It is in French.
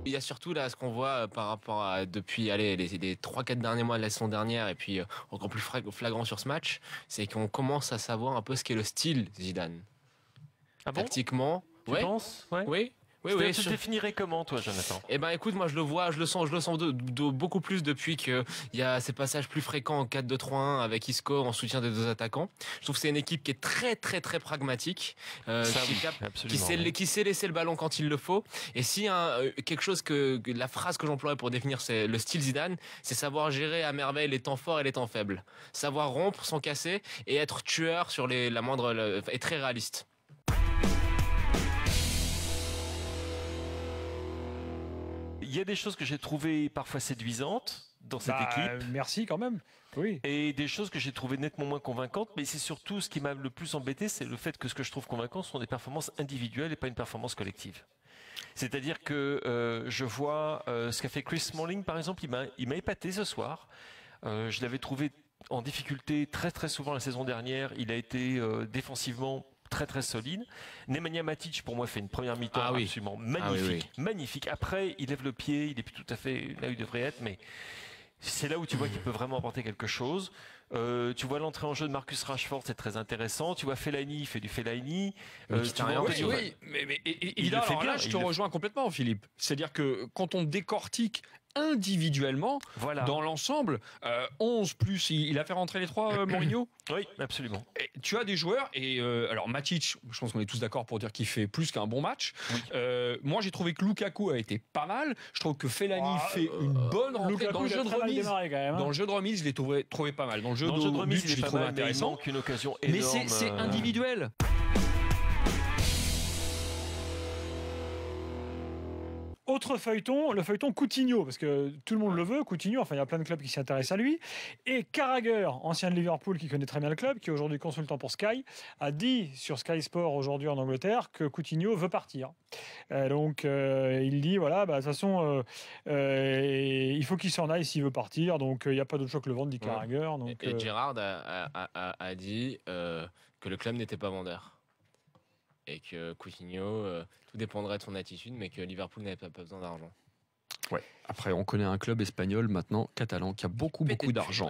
Il y a surtout là ce qu'on voit par rapport à depuis les 3-4 derniers mois de la saison dernière et puis encore plus flagrant sur ce match, c'est qu'on commence à savoir un peu ce qu'est le style Zidane. Ah bon? Tactiquement, Tu penses? Ouais. oui. Tu te définirais comment, toi, Jonathan? Eh ben, écoute, moi, je le sens beaucoup plus depuis que il y a ces passages plus fréquents en 4-2-3-1 avec Isco en soutien des deux attaquants. Je trouve que c'est une équipe qui est très, très, très pragmatique, qui sait laisser le ballon quand il le faut. Et si quelque chose la phrase que j'emploierais pour définir c'est le style Zidane, c'est savoir gérer à merveille les temps forts et les temps faibles. Savoir rompre sans casser et être tueur sur la moindre, et très réaliste. Il y a des choses que j'ai trouvées parfois séduisantes dans cette équipe. Merci quand même. Oui. Et des choses que j'ai trouvées nettement moins convaincantes. Mais c'est surtout ce qui m'a le plus embêté, c'est le fait que ce que je trouve convaincant sont des performances individuelles et pas une performance collective. C'est-à-dire que je vois ce qu'a fait Chris Smalling, par exemple, il m'a épaté ce soir. Je l'avais trouvé en difficulté très très souvent la saison dernière. Il a été défensivement très très solide. Nemanja Matic pour moi fait une première mi-temps absolument magnifique, magnifique. Après il lève le pied, il est plus tout à fait là où il devrait être, mais c'est là où tu vois qu'il peut vraiment apporter quelque chose. Tu vois l'entrée en jeu de Marcus Rashford, c'est très intéressant. Tu vois Fellaini, il fait du Fellaini. Mais je te rejoins complètement, Philippe. C'est-à-dire que quand on décortique individuellement, dans l'ensemble, 11 plus, il a fait rentrer les 3 Mourinho. Oui, absolument. Et tu as des joueurs, et alors Matic, je pense qu'on est tous d'accord pour dire qu'il fait plus qu'un bon match. Oui. Moi, j'ai trouvé que Lukaku a été pas mal. Je trouve que Fellaini fait une bonne rentrée dans le jeu de remise. Dans le jeu de remise, je l'ai trouvé pas mal. Dans le jeu de remise, je l'ai trouvé intéressant. Il manque une occasion énorme. Mais c'est individuel. Autre feuilleton, le feuilleton Coutinho, parce que tout le monde le veut, Coutinho, enfin il y a plein de clubs qui s'intéressent à lui. Et Carragher, ancien de Liverpool qui connaît très bien le club, qui est aujourd'hui consultant pour Sky, a dit sur Sky Sport aujourd'hui en Angleterre que Coutinho veut partir. Donc il dit, voilà, de toute façon, il faut qu'il s'en aille s'il veut partir, donc il n'y a pas d'autre choix que le vendre, dit Carragher. Donc, et Gerrard a dit que le club n'était pas vendeur. Et que Coutinho, tout dépendrait de son attitude, mais que Liverpool n'avait pas besoin d'argent. Ouais. Après, on connaît un club espagnol maintenant, catalan, qui a beaucoup d'argent.